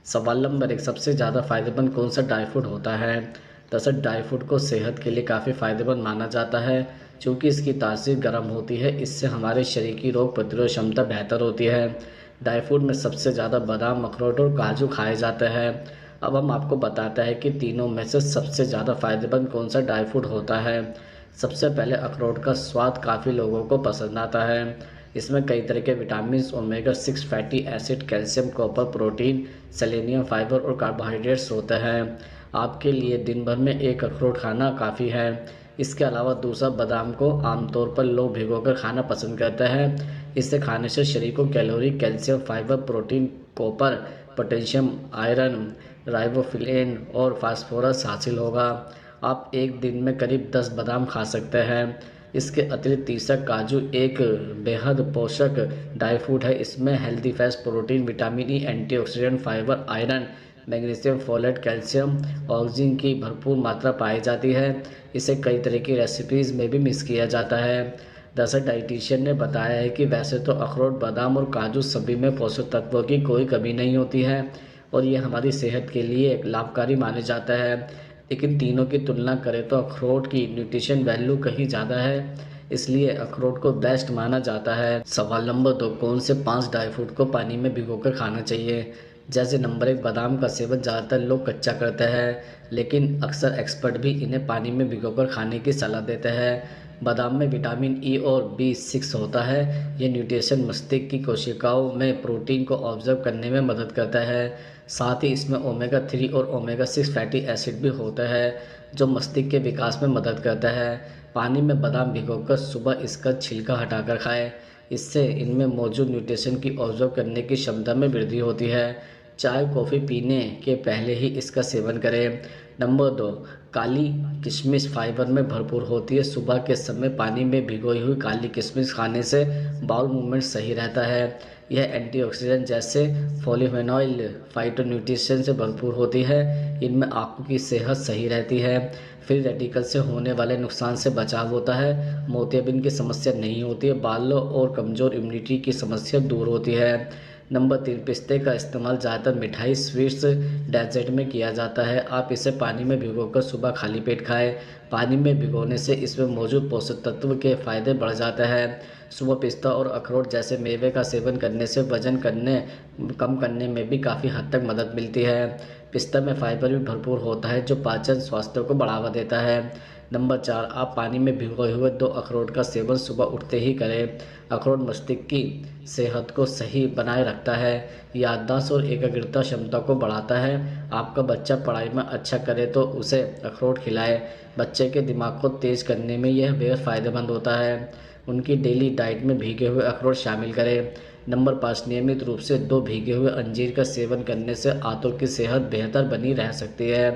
सवाल नंबर 1, सबसे ज़्यादा फ़ायदेमंद कौन सा ड्राई फ्रूट होता है? दरअसल ड्राई फ्रूट को सेहत के लिए काफ़ी फ़ायदेमंद माना जाता है, चूँकि इसकी तासीर गर्म होती है, इससे हमारे शरीर की रोग प्रतिरोध क्षमता बेहतर होती है। ड्राई फ्रूट में सबसे ज़्यादा बादाम, अखरोट और काजू खाए जाते हैं। अब हम आपको बताते हैं कि तीनों में से सबसे ज़्यादा फ़ायदेमंद कौन सा ड्राई फ्रूट होता है। सबसे पहले अखरोट का स्वाद काफ़ी लोगों को पसंद आता है। इसमें कई तरह के vitamins, omega 6 fatty acid, calcium, copper, protein, selenium, fibre और कार्बोहाइड्रेट्स होते हैं। आपके लिए दिन भर में एक अखरोट खाना काफ़ी है। इसके अलावा दूसरा, बादाम को आमतौर पर लोग भिगोकर खाना पसंद करते हैं। इसे खाने से शरीर को calorie, calcium, fibre, protein, copper, potassium, iron, riboflavin और फास्फोरस हासिल होगा। आप एक दिन में करीब 10 बादाम खा सकते हैं। इसके अतिरिक्त तीसरा, काजू एक बेहद पोषक ड्राई फ्रूट है। इसमें healthy fats, protein, vitamin E, antioxidant, fibre, iron, magnesium, folate, calcium, oxygen की भरपूर मात्रा पाई जाती है। इसे कई तरह की रेसिपीज़ में भी मिक्स किया जाता है। दरअसल डाइटिशियन ने बताया है कि वैसे तो अखरोट, बादाम और काजू सभी में पोषक तत्वों की कोई कमी नहीं होती है और ये हमारी सेहत के लिए लाभकारी माने जाता है। लेकिन तीनों की तुलना करें तो अखरोट की न्यूट्रिशन वैल्यू कहीं ज़्यादा है, इसलिए अखरोट को बेस्ट माना जाता है। सवाल नंबर 2, कौन से 5 ड्राई फ्रूट को पानी में भिगोकर खाना चाहिए? जैसे नंबर 1, बादाम का सेवन ज़्यादातर लोग कच्चा करते हैं, लेकिन अक्सर एक्सपर्ट भी इन्हें पानी में भिगोकर खाने की सलाह देते हैं। बादाम में विटामिन ई और B6 होता है। ये न्यूट्रिशन मस्तिष्क की कोशिकाओं में प्रोटीन को ऑब्जर्व करने में मदद करता है। साथ ही इसमें ओमेगा 3 और ओमेगा 6 फैटी एसिड भी होता है, जो मस्तिष्क के विकास में मदद करता है। पानी में बादाम भिगोकर सुबह इसका छिलका हटाकर खाएं। इससे इनमें मौजूद न्यूट्रिशन की ऑब्जर्व करने की क्षमता में वृद्धि होती है। चाय, कॉफ़ी पीने के पहले ही इसका सेवन करें। नंबर 2, काली किशमिश फाइबर में भरपूर होती है। सुबह के समय पानी में भिगोई हुई काली किशमिश खाने से बाउल मूवमेंट सही रहता है। यह एंटीऑक्सीडेंट जैसे पॉलीफेनॉल, फाइटोन्यूट्रिशन से भरपूर होती है। इनमें आंखों की सेहत सही रहती है। फ्री रेडिकल से होने वाले नुकसान से बचाव होता है। मोतियाबिंद की समस्या नहीं होती है। बालों और कमज़ोर इम्यूनिटी की समस्या दूर होती है। नंबर 3, पिस्ते का इस्तेमाल ज़्यादातर मिठाई, स्वीट्स, डेजर्ट में किया जाता है। आप इसे पानी में भिगोकर सुबह खाली पेट खाएं। पानी में भिगोने से इसमें मौजूद पोषक तत्व के फायदे बढ़ जाते हैं। सुबह पिस्ता और अखरोट जैसे मेवे का सेवन करने से वजन कम करने में भी काफ़ी हद तक मदद मिलती है। पिस्ता में फाइबर भी भरपूर होता है, जो पाचन स्वास्थ्य को बढ़ावा देता है। नंबर 4, आप पानी में भिगोए हुए 2 अखरोट का सेवन सुबह उठते ही करें। अखरोट मस्तिष्क की सेहत को सही बनाए रखता है, याददाश्त और एकाग्रता क्षमता को बढ़ाता है। आपका बच्चा पढ़ाई में अच्छा करे तो उसे अखरोट खिलाएं। बच्चे के दिमाग को तेज़ करने में यह बेहद फ़ायदेमंद होता है। उनकी डेली डाइट में भीगे हुए अखरोट शामिल करें। नंबर 5, नियमित रूप से 2 भीगे हुए अंजीर का सेवन करने से आंतों की सेहत बेहतर बनी रह सकती है।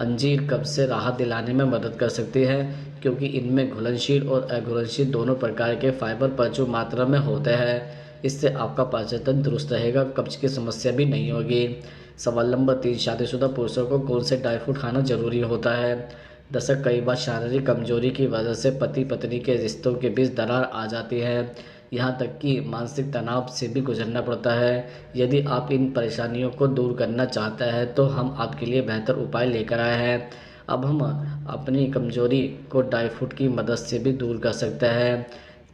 अंजीर कब्ज से राहत दिलाने में मदद कर सकती है, क्योंकि इनमें घुलनशील और अघुलनशील दोनों प्रकार के फाइबर प्रचुर मात्रा में होते हैं। इससे आपका पाचन तंत्र दुरुस्त रहेगा, कब्ज की समस्या भी नहीं होगी। सवाल नंबर 3, शादीशुदा पुरुषों को कौन से ड्राई फ्रूट खाना जरूरी होता है? दरअसल कई बार शारीरिक कमजोरी की वजह से पति पत्नी के रिश्तों के बीच दरार आ जाती है। यहाँ तक कि मानसिक तनाव से भी गुजरना पड़ता है। यदि आप इन परेशानियों को दूर करना चाहते हैं तो हम आपके लिए बेहतर उपाय लेकर आए हैं। अब हम अपनी कमजोरी को ड्राई फ्रूट की मदद से भी दूर कर सकते हैं।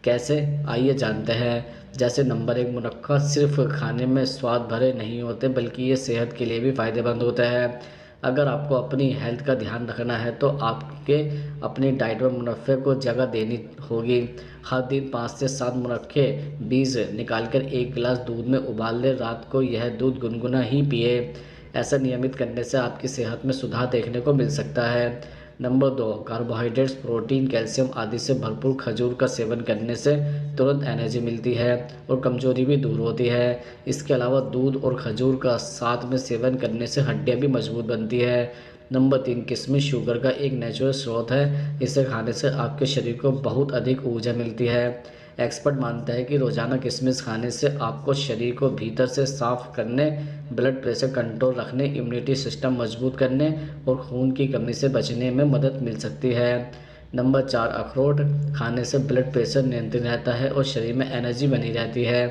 कैसे, आइए जानते हैं। जैसे नंबर 1, मुनक्का सिर्फ खाने में स्वाद भरे नहीं होते, बल्कि ये सेहत के लिए भी फ़ायदेमंद होते हैं। अगर आपको अपनी हेल्थ का ध्यान रखना है तो आपके अपनी डाइट में मुनफ़े को जगह देनी होगी। हर दिन 5 से 7 मुनक्के बीज निकालकर एक गिलास दूध में उबाल लें। रात को यह दूध गुनगुना ही पिए। ऐसा नियमित करने से आपकी सेहत में सुधार देखने को मिल सकता है। नंबर 2, कार्बोहाइड्रेट्स, प्रोटीन, कैल्शियम आदि से भरपूर खजूर का सेवन करने से तुरंत एनर्जी मिलती है और कमजोरी भी दूर होती है। इसके अलावा दूध और खजूर का साथ में सेवन करने से हड्डियां भी मजबूत बनती है। नंबर 3, किशमिश शुगर का एक नेचुरल स्रोत है। इसे खाने से आपके शरीर को बहुत अधिक ऊर्जा मिलती है। एक्सपर्ट मानता है कि रोजाना किशमिश खाने से आपको शरीर को भीतर से साफ करने, ब्लड प्रेशर कंट्रोल रखने, इम्यूनिटी सिस्टम मजबूत करने और खून की कमी से बचने में मदद मिल सकती है। नंबर 4, अखरोट खाने से ब्लड प्रेशर नियंत्रित रहता है और शरीर में एनर्जी बनी रहती है।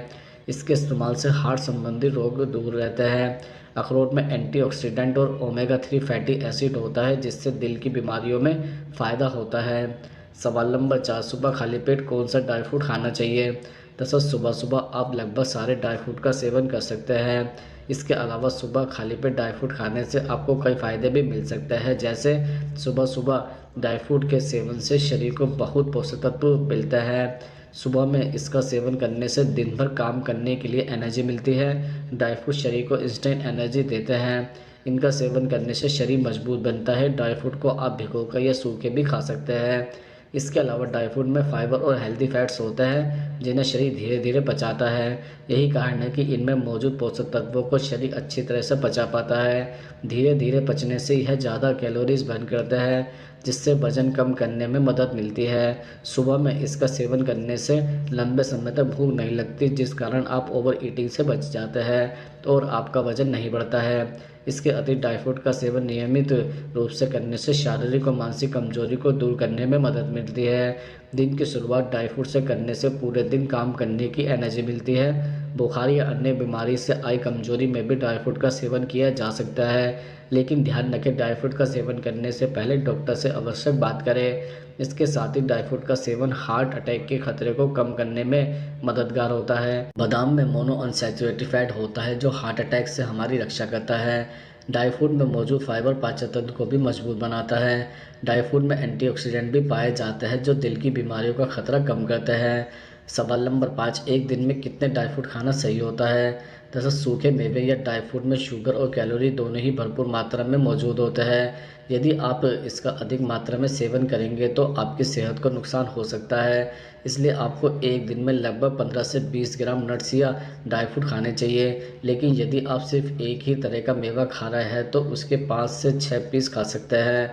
इसके इस्तेमाल से हार्ट संबंधी रोग दूर रहते हैं। अखरोट में एंटीऑक्सीडेंट और ओमेगा 3 फैटी एसिड होता है, जिससे दिल की बीमारियों में फ़ायदा होता है। सवाल नंबर 4, सुबह खाली पेट कौन सा ड्राई फ्रूट खाना चाहिए? दरअसल सुबह सुबह आप लगभग सारे ड्राई फ्रूट का सेवन कर सकते हैं। इसके अलावा सुबह खाली पेट ड्राई फ्रूट खाने से आपको कई फ़ायदे भी मिल सकते हैं, जैसे सुबह सुबह ड्राई फ्रूट के सेवन से शरीर को बहुत पोषक तत्व मिलते हैं। सुबह में इसका सेवन करने से दिन भर काम करने के लिए एनर्जी मिलती है। ड्राई फ्रूट शरीर को इंस्टेंट एनर्जी देते हैं। इनका सेवन करने से शरीर मजबूत बनता है। ड्राई फ्रूट को आप भिगोकर या सूखे भी खा सकते हैं। इसके अलावा ड्राई फ्रूट में फाइबर और हेल्दी फैट्स होते हैं, जिन्हें शरीर धीरे धीरे पचाता है। यही कारण है कि इनमें मौजूद पोषक तत्वों को शरीर अच्छी तरह से पचा पाता है। धीरे धीरे पचने से यह ज़्यादा कैलोरीज बर्न करता है, जिससे वजन कम करने में मदद मिलती है। सुबह में इसका सेवन करने से लंबे समय तक भूख नहीं लगती, जिस कारण आप ओवर ईटिंग से बच जाते हैं और आपका वजन नहीं बढ़ता है। इसके अतिरिक्त ड्राई फ्रूट का सेवन नियमित रूप से करने से शारीरिक और मानसिक कमजोरी को दूर करने में मदद मिलती है। दिन की शुरुआत ड्राई फ्रूट से करने से पूरे दिन काम करने की एनर्जी मिलती है। बुखार या अन्य बीमारी से आई कमजोरी में भी ड्राई फ्रूट का सेवन किया जा सकता है, लेकिन ध्यान रखें ड्राई फ्रूट का सेवन करने से पहले डॉक्टर से अवश्य बात करें। इसके साथ ही ड्राई फ्रूट का सेवन हार्ट अटैक के खतरे को कम करने में मददगार होता है। बादाम में मोनो अनसैचुरेटेड फैट होता है, जो हार्ट अटैक से हमारी रक्षा करता है। ड्राई फ्रूट में मौजूद फाइबर पाचन तंत्र को भी मजबूत बनाता है। ड्राई फ्रूट में एंटीऑक्सीडेंट भी पाए जाते हैं, जो दिल की बीमारियों का खतरा कम करते हैं। सवाल नंबर 5, एक दिन में कितने ड्राई फ्रूट खाना सही होता है? दरअसल सूखे मेवे या ड्राई फ्रूट में शुगर और कैलोरी दोनों ही भरपूर मात्रा में मौजूद होते हैं। यदि आप इसका अधिक मात्रा में सेवन करेंगे तो आपकी सेहत को नुकसान हो सकता है। इसलिए आपको एक दिन में लगभग 15 से 20 ग्राम नट्स या ड्राई फ्रूट खाने चाहिए। लेकिन यदि आप सिर्फ एक ही तरह का मेवा खा रहे हैं तो उसके 5 से 6 पीस खा सकते हैं।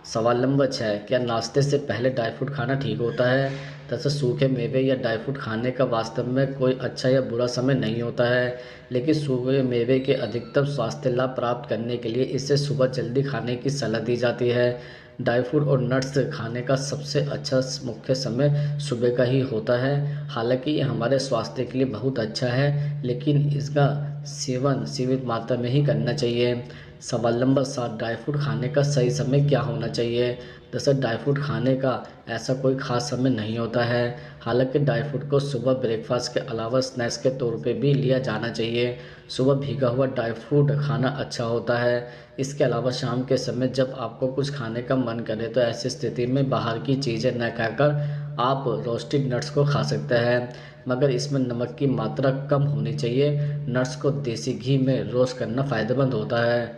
सवाल नंबर 6, क्या नाश्ते से पहले ड्राई फ्रूट खाना ठीक होता है? दरअसल सूखे मेवे या ड्राई फ्रूट खाने का वास्तव में कोई अच्छा या बुरा समय नहीं होता है, लेकिन सूखे मेवे के अधिकतम स्वास्थ्य लाभ प्राप्त करने के लिए इसे सुबह जल्दी खाने की सलाह दी जाती है। ड्राई फ्रूट और नट्स खाने का सबसे अच्छा मुख्य समय सुबह का ही होता है। हालांकि ये हमारे स्वास्थ्य के लिए बहुत अच्छा है, लेकिन इसका सेवन सीमित मात्रा में ही करना चाहिए। सवाल नंबर 7, ड्राई फ्रूट खाने का सही समय क्या होना चाहिए? दरअसल ड्राई फ्रूट खाने का ऐसा कोई ख़ास समय नहीं होता है। हालांकि ड्राई फ्रूट को सुबह ब्रेकफास्ट के अलावा स्नैक्स के तौर पे भी लिया जाना चाहिए। सुबह भीगा हुआ ड्राई फ्रूट खाना अच्छा होता है। इसके अलावा शाम के समय जब आपको कुछ खाने का मन करे तो ऐसी स्थिति में बाहर की चीज़ें न खाकर आप रोस्टेड नट्स को खा सकते हैं, मगर इसमें नमक की मात्रा कम होनी चाहिए। नट्स को देसी घी में रोस्ट करना फ़ायदेमंद होता है।